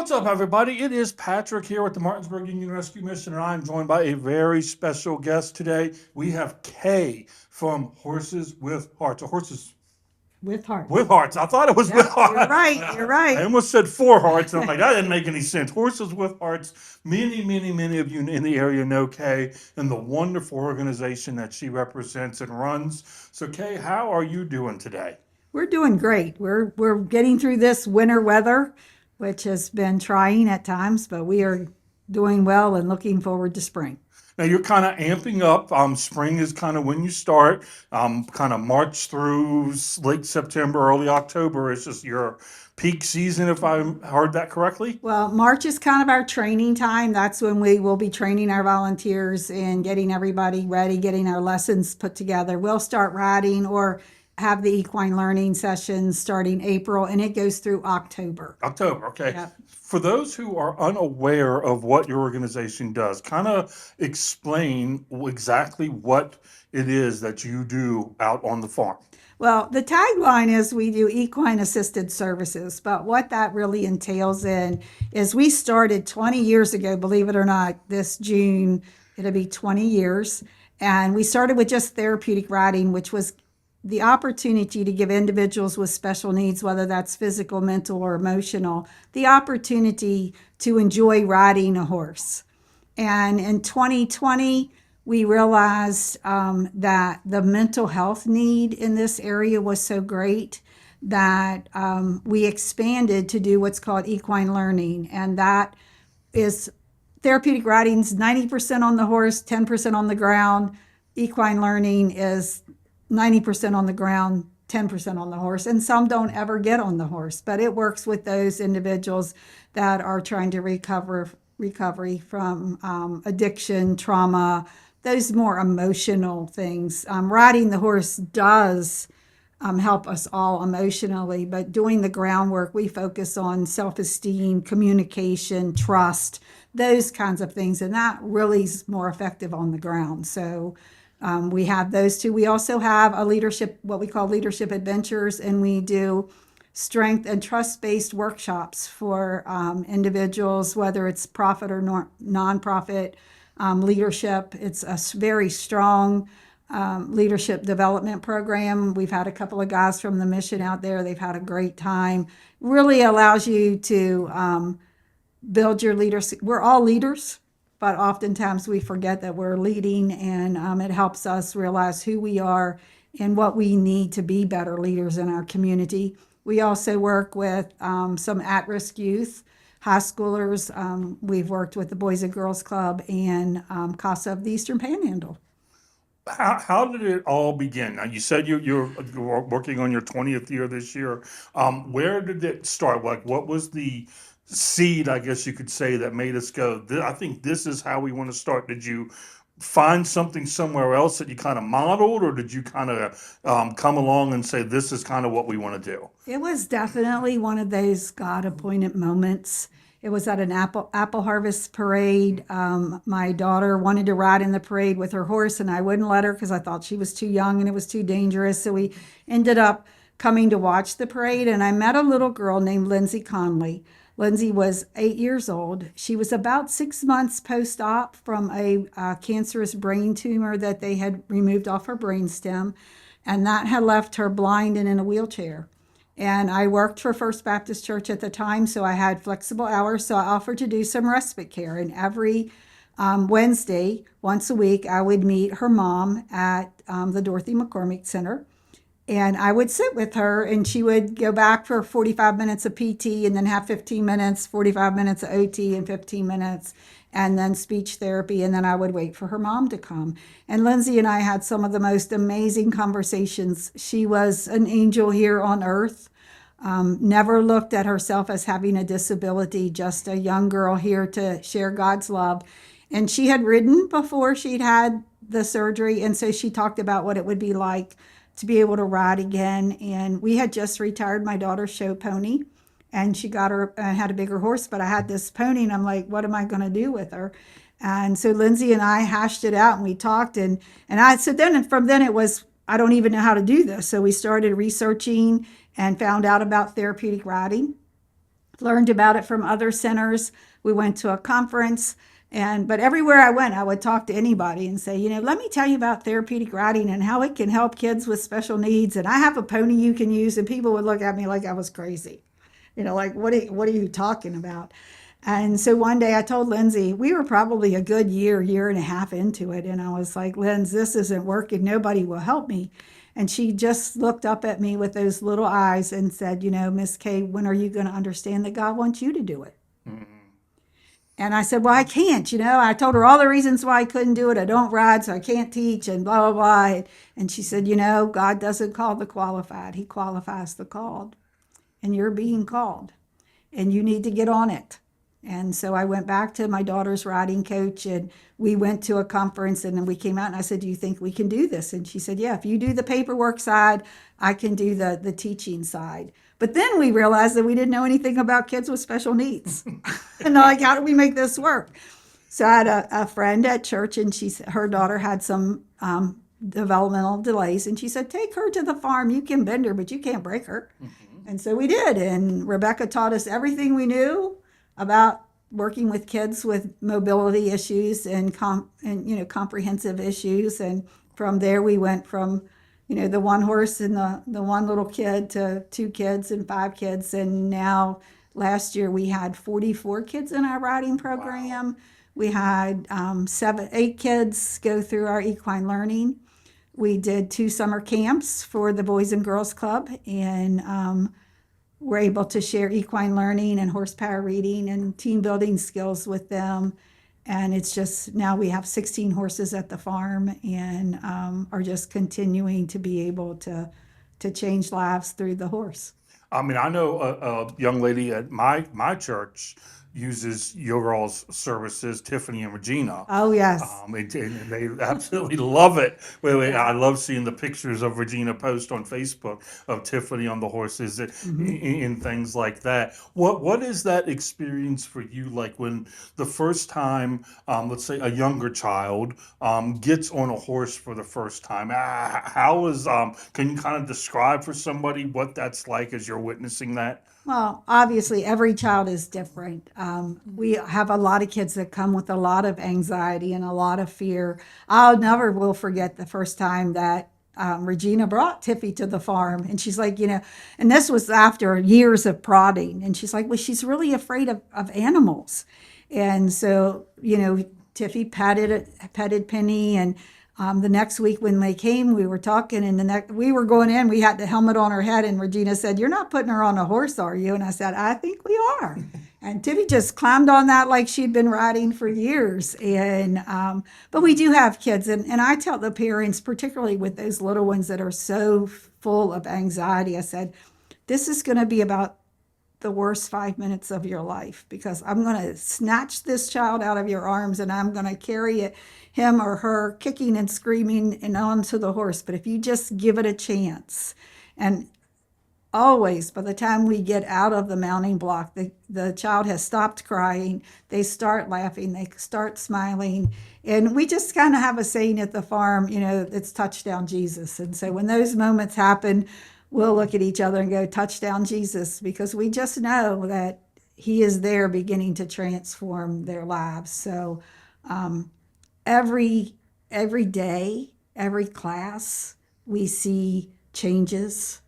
What's up, everybody? It is Patrick here with the Martinsburg Union Rescue Mission, and I'm joined by a very special guest today. We have Kay from Horses with Hearts. Horses With with hearts. hearts. I thought it was with Yep, you're hearts. right. You're I right. almost said four hearts, and I'm like, that didn't make any sense. Horses with Hearts. Many of you in the area know Kay and the wonderful organization that she represents and runs. So, Kay, how are you doing today? We're doing great. We're getting through this winter weather, which has been trying at times, but we are doing well and looking forward to spring. Now you're kind of amping up. Spring is kind of when you start. Kind of March through late September, early October is just your peak season, if I heard that correctly. Well, March is kind of our training time. That's when we will be training our volunteers and getting everybody ready, getting our lessons put together. We'll start riding or have the equine learning sessions starting April, and it goes through October. October, okay. Yep. For those who are unaware of what your organization does, kind of explain exactly what it is that you do out on the farm. Well, the tagline is we do equine assisted services, but what that really entails in is we started 20 years ago, believe it or not, this June, it'll be 20 years. And we started with just therapeutic riding, which was the opportunity to give individuals with special needs, whether that's physical, mental, or emotional, the opportunity to enjoy riding a horse. And in 2020, we realized that the mental health need in this area was so great that we expanded to do what's called equine learning. And that is therapeutic riding's 90% on the horse, 10% on the ground. Equine learning is 90% on the ground, 10% on the horse. And some don't ever get on the horse, but it works with those individuals that are trying to recovery from addiction, trauma, those more emotional things. Riding the horse does help us all emotionally, but doing the groundwork, we focus on self-esteem, communication, trust, those kinds of things, and that really is more effective on the ground. So we have those two. We also have a leadership, what we call leadership adventures, and we do strength and trust-based workshops for individuals, whether it's profit or nonprofit leadership. It's a very strong leadership development program. We've had a couple of guys from the mission out there. They've had a great time. Really allows you to build your leadership. We're all leaders, but oftentimes we forget that we're leading, and it helps us realize who we are and what we need to be better leaders in our community. We also work with some at-risk youth, high schoolers. We've worked with the Boys and Girls Club and CASA of the Eastern Panhandle. How did it all begin? Now, you said you're working on your 20th year this year. Where did it start? Like, what was the seed, I guess you could say, that made us go, I think this is how we want to start? Did you find something somewhere else that you kind of modeled, or did you kind of come along and say, this is kind of what we want to do? It was definitely one of those God-appointed moments. It was at an apple harvest parade. My daughter wanted to ride in the parade with her horse, and I wouldn't let her because I thought she was too young and it was too dangerous. So we ended up coming to watch the parade, and I met a little girl named Lindsay Conley. Lindsay was 8 years old. She was about 6 months post-op from a cancerous brain tumor that they had removed off her brainstem, and that had left her blind and in a wheelchair. And I worked for First Baptist Church at the time, so I had flexible hours, so I offered to do some respite care. And every Wednesday, once a week, I would meet her mom at the Dorothy McCormick Center. And I would sit with her, and she would go back for 45 minutes of PT and then have 15 minutes, 45 minutes of OT and 15 minutes, and then speech therapy. And then I would wait for her mom to come. And Lindsay and I had some of the most amazing conversations. She was an angel here on earth, never looked at herself as having a disability, just a young girl here to share God's love. And she had ridden before she'd had the surgery, and so she talked about what it would be like to be able to ride again. And we had just retired my daughter's show pony, and she got her and had a bigger horse, but I had this pony, and I'm like, what am I going to do with her? And so Lindsay and I hashed it out, and we talked, and from then it was, I don't even know how to do this. So we started researching and found out about therapeutic riding. learned about it from other centers. We went to a conference, but everywhere I went, I would talk to anybody and say, let me tell you about therapeutic riding and how it can help kids with special needs. And I have a pony you can use, and people would look at me like I was crazy. Like what are you talking about? And so one day I told Lindsay, we were probably a good year and a half into it. And I was like, Linz, this isn't working. Nobody will help me. And she just looked up at me with those little eyes and said, Miss Kay, when are you going to understand that God wants you to do it? And I said, well, I can't, I told her all the reasons why I couldn't do it. I don't ride, so I can't teach, and blah, blah, blah. And she said, God doesn't call the qualified. He qualifies the called. And you're being called. And you need to get on it. And so I went back to my daughter's riding coach, and we went to a conference, and then we came out, and I said, do you think we can do this? And she said, yeah, if you do the paperwork side, I can do the teaching side. But then we realized that we didn't know anything about kids with special needs. And like, how do we make this work? So I had a friend at church, and her daughter had some developmental delays, and she said, take her to the farm. You can bend her, but you can't break her. And so we did. And Rebecca taught us everything we knew about working with kids with mobility issues and comprehensive issues. And from there, we went from the one horse and the one little kid to 2 kids and 5 kids. And now last year we had 44 kids in our riding program. Wow. We had 8 kids go through our equine learning. We did 2 summer camps for the Boys and Girls Club, and we're able to share equine learning and horsepower reading and team building skills with them. And it's just, now we have 16 horses at the farm, and are just continuing to be able to change lives through the horse. I mean, I know a young lady at my church uses your all's services, Tiffany and Regina. Oh, yes. And they absolutely love it. I love seeing the pictures of Regina post on Facebook of Tiffany on the horses and things like that. What is that experience for you like when the first time, let's say a younger child gets on a horse for the first time? Can you kind of describe for somebody what that's like as you're witnessing that? Well, obviously, every child is different. We have a lot of kids that come with a lot of anxiety and a lot of fear. I'll never will forget the first time that Regina brought Tiffy to the farm. And she's like, and this was after years of prodding. And she's like, well, she's really afraid of animals. And so, Tiffy petted Penny, and the next week when they came, we were talking, and we were going in, we had the helmet on her head, and Regina said, you're not putting her on a horse, are you? And I said, I think we are. And Tiffy just climbed on that like she'd been riding for years. And but we do have kids, and I tell the parents, particularly with those little ones that are so full of anxiety, I said, this is going to be about the worst 5 minutes of your life, because I'm going to snatch this child out of your arms, and I'm going to carry him or her kicking and screaming and onto the horse. But if you just give it a chance, and always by the time we get out of the mounting block, the child has stopped crying, they start laughing, they start smiling. And we just kind of have a saying at the farm, it's touchdown Jesus. And so when those moments happen, we'll look at each other and go, touchdown Jesus, because we just know that he is there beginning to transform their lives. So every day, every class, we see changes.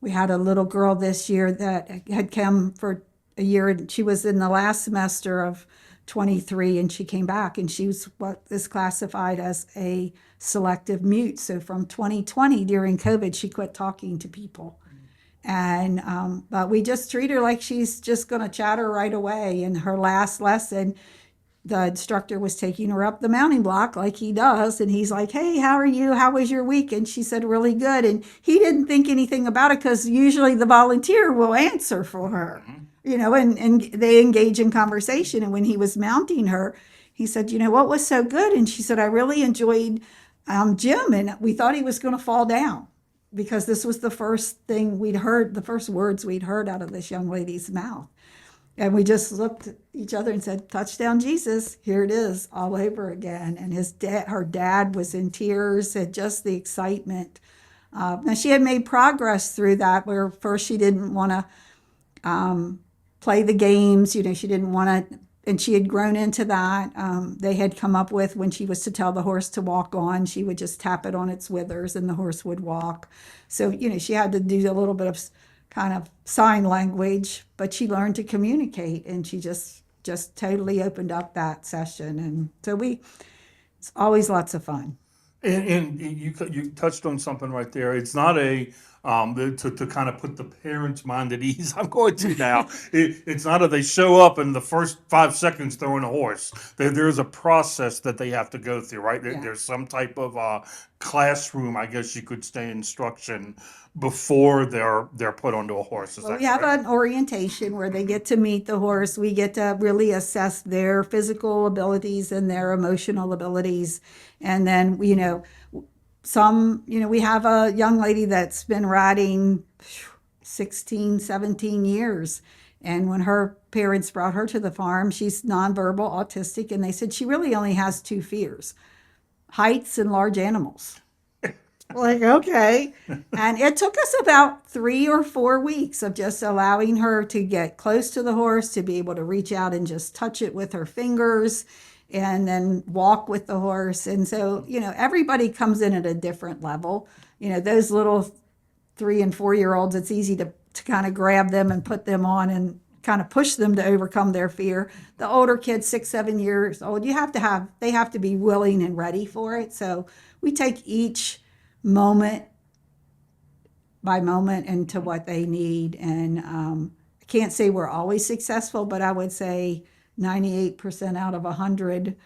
We had a little girl this year that had come for a year, and she was in the last semester of 23, and she came back, and she was what is classified as a selective mute. So from 2020, during COVID, she quit talking to people. And but we just treat her like she's just going to chatter right away. And her last lesson, the instructor was taking her up the mounting block like he does. And he's like, hey, how are you? How was your week? And she said, really good. And he didn't think anything about it, because usually the volunteer will answer for her, and they engage in conversation. And when he was mounting her, he said, what was so good? And she said, I really enjoyed Jim. And we thought he was going to fall down, because this was the first thing we'd heard, the first words we'd heard out of this young lady's mouth. And we just looked at each other and said, touchdown Jesus, here it is all over again. And her dad was in tears at just the excitement. Now, she had made progress through that, where first she didn't want to play the games. She didn't want to, and she had grown into that. They had come up with, when she was to tell the horse to walk on, she would just tap it on its withers and the horse would walk. So, she had to do a little bit of kind of sign language, but she learned to communicate, and she just totally opened up that session. And so it's always lots of fun. And you touched on something right there. It's not to kind of put the parents' mind at ease. I'm going to now. It's not they show up in the first 5 seconds throwing a horse. There's a process that they have to go through, right? Yeah. There's some type of classroom, I guess you could say, instruction before they're put onto a horse. Is Well, that we have correct? an orientation where they get to meet the horse. We get to really assess their physical abilities and their emotional abilities. And then, we have a young lady that's been riding 16, 17 years. And when her parents brought her to the farm, she's nonverbal, autistic, and they said she really only has two fears: heights and large animals. Like, okay. And it took us about 3 or 4 weeks of just allowing her to get close to the horse, to be able to reach out and just touch it with her fingers and then walk with the horse. And so, everybody comes in at a different level. Those little 3 and 4 year olds, it's easy to kind of grab them and put them on and kind of push them to overcome their fear. The older kids, 6, 7 years old, they have to be willing and ready for it. So we take each moment by moment into what they need. And I can't say we're always successful, but I would say 98% out of 100,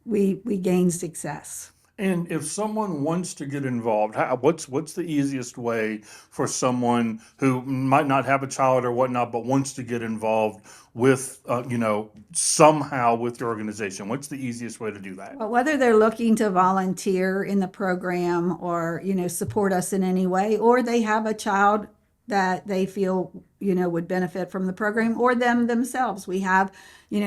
we gain success. And if someone wants to get involved, what's the easiest way for someone who might not have a child or whatnot, but wants to get involved with, somehow with your organization? What's the easiest way to do that? Well, whether they're looking to volunteer in the program or, support us in any way, or they have a child that they feel, would benefit from the program, or themselves. We have,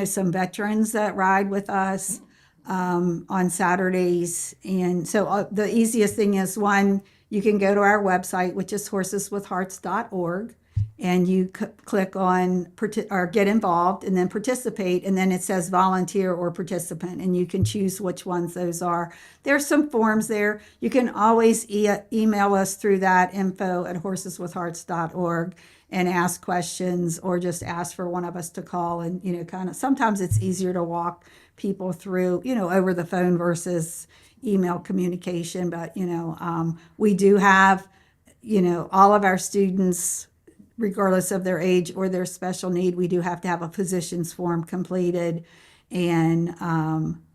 some veterans that ride with us on Saturdays. And so the easiest thing is, one, you can go to our website, which is horseswithhearts.org, and you click on or get involved and then participate. And then it says volunteer or participant, and you can choose which ones those are. There's some forms there. You can always email us through that, info@horseswithhearts.org, and ask questions, or just ask for one of us to call. And, kind of, sometimes it's easier to walk people through, over the phone versus email communication. But, we do have, all of our students, regardless of their age or their special need, we do have to have a physician's form completed. And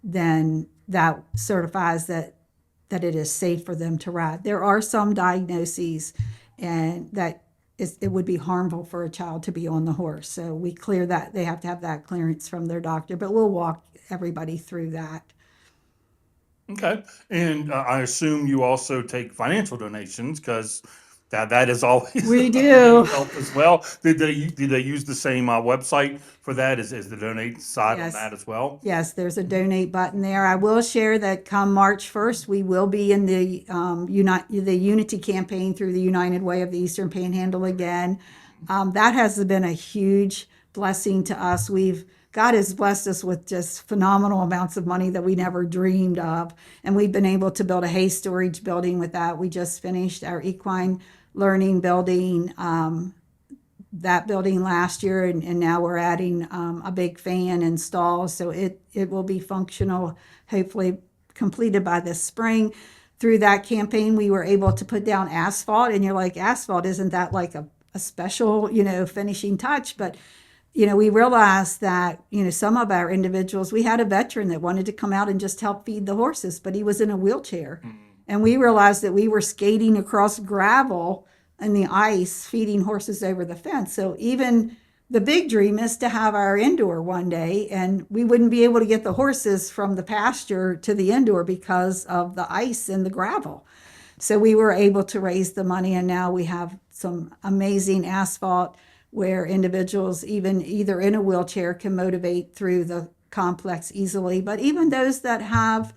then that certifies that it is safe for them to ride. There are some diagnoses and that it would be harmful for a child to be on the horse. So we clear that. They have to have that clearance from their doctor, but we'll walk everybody through that. Okay. And I assume you also take financial donations, because that is always We do. help as well. Did they use the same website for that? Is the donate side on Yes. that as well? Yes, there's a donate button there. I will share that come March 1st, we will be in the Unity campaign through the United Way of the Eastern Panhandle again. That has been a huge blessing to us. God has blessed us with just phenomenal amounts of money that we never dreamed of. And we've been able to build a hay storage building with that. We just finished our equine learning building, that building last year, and now we're adding a big fan and stalls. So it will be functional, hopefully completed by this spring. Through that campaign, we were able to put down asphalt, and you're like, asphalt, isn't that like a special, finishing touch? But we realized that, some of our individuals, we had a veteran that wanted to come out and just help feed the horses, but he was in a wheelchair. And we realized that we were skating across gravel and the ice, feeding horses over the fence. So even the big dream is to have our indoor one day, and we wouldn't be able to get the horses from the pasture to the indoor because of the ice and the gravel. So we were able to raise the money, and now we have some amazing asphalt where individuals, even either in a wheelchair, can motivate through the complex easily. But even those that have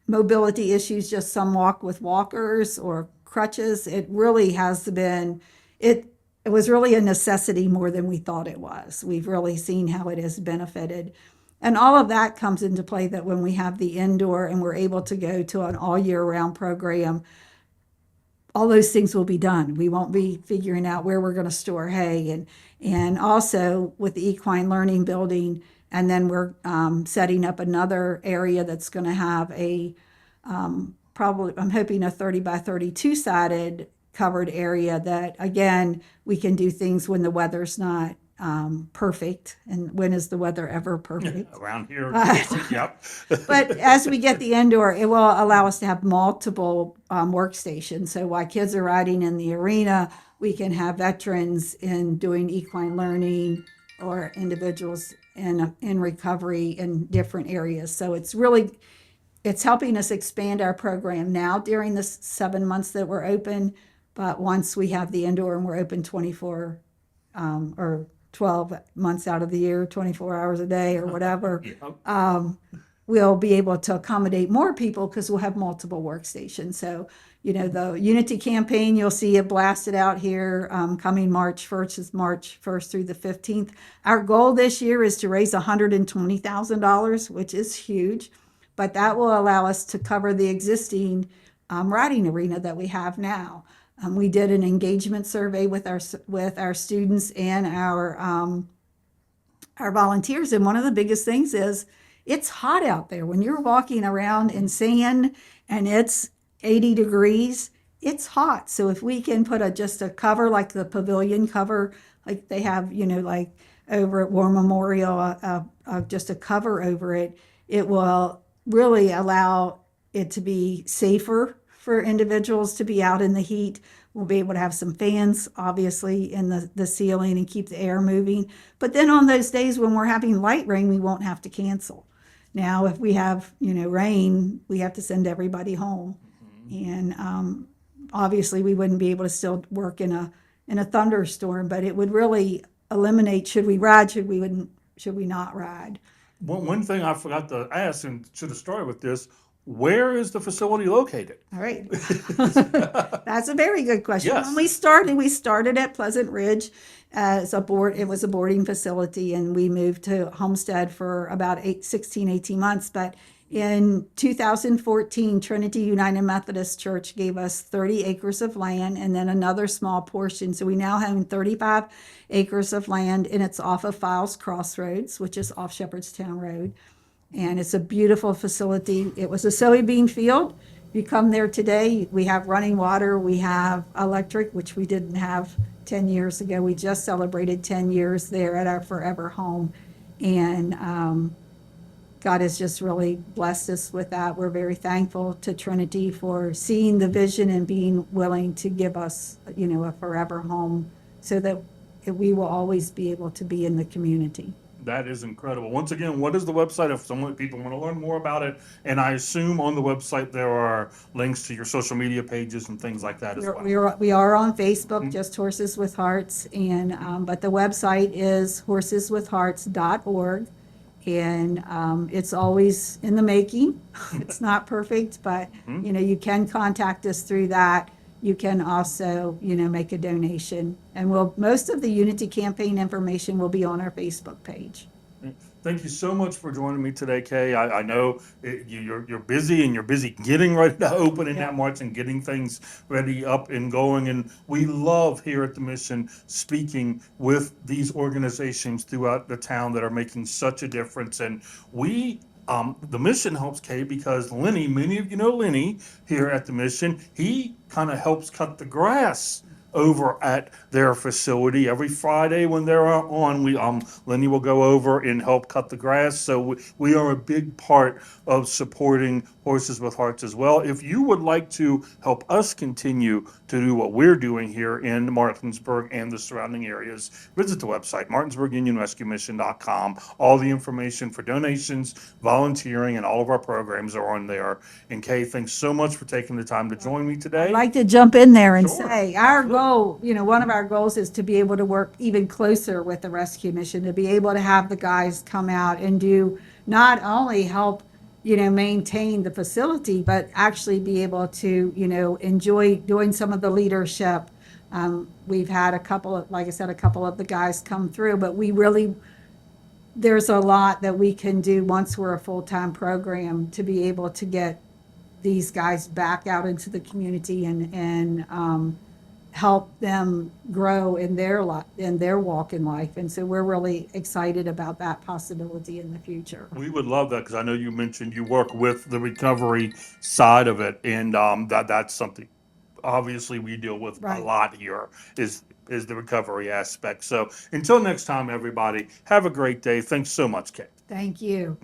mobility issues, just some walk with walkers or crutches, it really has been, it was really a necessity more than we thought it was. We've really seen how it has benefited. And all of that comes into play that when we have the indoor and we're able to go to an all year round program, all those things will be done. We won't be figuring out where we're going to store hay, and also with the equine learning building, and then we're setting up another area that's going to have a probably, I'm hoping, a 30 by 32 sided covered area that again we can do things when the weather's not perfect. And when is the weather ever perfect? Around here, yep. But as we get the indoor, it will allow us to have multiple workstations. So while kids are riding in the arena, we can have veterans in doing equine learning or individuals in recovery in different areas. So it's helping us expand our program now during the 7 months that we're open. But once we have the indoor and we're open 24 or 12 months out of the year, 24 hours a day or whatever, we'll be able to accommodate more people because we'll have multiple workstations. So, the Unity campaign, you'll see it blasted out here coming March 1st, is March 1st through the 15th. Our goal this year is to raise $120,000, which is huge, but that will allow us to cover the existing riding arena that we have now. We did an engagement survey with our students and our volunteers, and one of the biggest things is it's hot out there. When you're walking around in sand and it's 80 degrees, it's hot. So if we can put just a cover like the pavilion cover, like they have, like over at War Memorial, just a cover over it, it will really allow it to be safer for individuals to be out in the heat. We'll be able to have some fans, obviously, in the ceiling and keep the air moving. But then on those days when we're having light rain, we won't have to cancel. Now, if we have, rain, we have to send everybody home. And obviously, we wouldn't be able to still work in a thunderstorm, but it would really eliminate, should we ride, should we not ride. One thing I forgot to ask, and should have started with this, where is the facility located? All right. That's a very good question. Yes. When we started at Pleasant Ridge as it was a boarding facility, and we moved to Homestead for about 18 months. But in 2014, Trinity United Methodist Church gave us 30 acres of land and then another small portion. So we now have 35 acres of land, and it's off of Files Crossroads, which is off Shepherdstown Road. And it's a beautiful facility. It was a soybean field. You come there today, we have running water, we have electric, which we didn't have 10 years ago. We just celebrated 10 years there at our forever home. And God has just really blessed us with that. We're very thankful to Trinity for seeing the vision and being willing to give us, a forever home so that we will always be able to be in the community. That is incredible. Once again, what is the website if people want to learn more about it? And I assume on the website there are links to your social media pages and things like that as well. We are on Facebook, just Horses with Hearts, and but the website is horseswithhearts.org, and it's always in the making. It's not perfect, but you can contact us through that. You can also, make a donation. And most of the Unity campaign information will be on our Facebook page. Thank you so much for joining me today, Kay. I know you're busy, and you're busy getting ready to open in that March and getting things ready up and going. And we love here at the Mission speaking with these organizations throughout the town that are making such a difference. And the Mission helps Kay because Lenny, many of you know Lenny here at the Mission, he kind of helps cut the grass over at their facility every Friday when they're on. Lenny will go over and help cut the grass. So we are a big part of supporting Horses with Hearts as well. If you would like to help us continue to do what we're doing here in Martinsburg and the surrounding areas, visit the website, martinsburgunionrescuemission.com. All the information for donations, volunteering, and all of our programs are on there. And Kay, thanks so much for taking the time to join me today. I'd like to jump in there and Sure. say our goal, one of our goals is to be able to work even closer with the rescue mission, to be able to have the guys come out and do not only help maintain the facility, but actually be able to, enjoy doing some of the leadership We've had a couple of, like I said, a couple of the guys come through, but there's a lot that we can do once we're a full-time program to be able to get these guys back out into the community and help them grow in in their walk in life. And so we're really excited about that possibility in the future. We would love that because I know you mentioned you work with the recovery side of it, and that's something obviously we deal with a Right. lot here is the recovery aspect. So until next time, everybody, have a great day. Thanks so much, Kate. Thank you.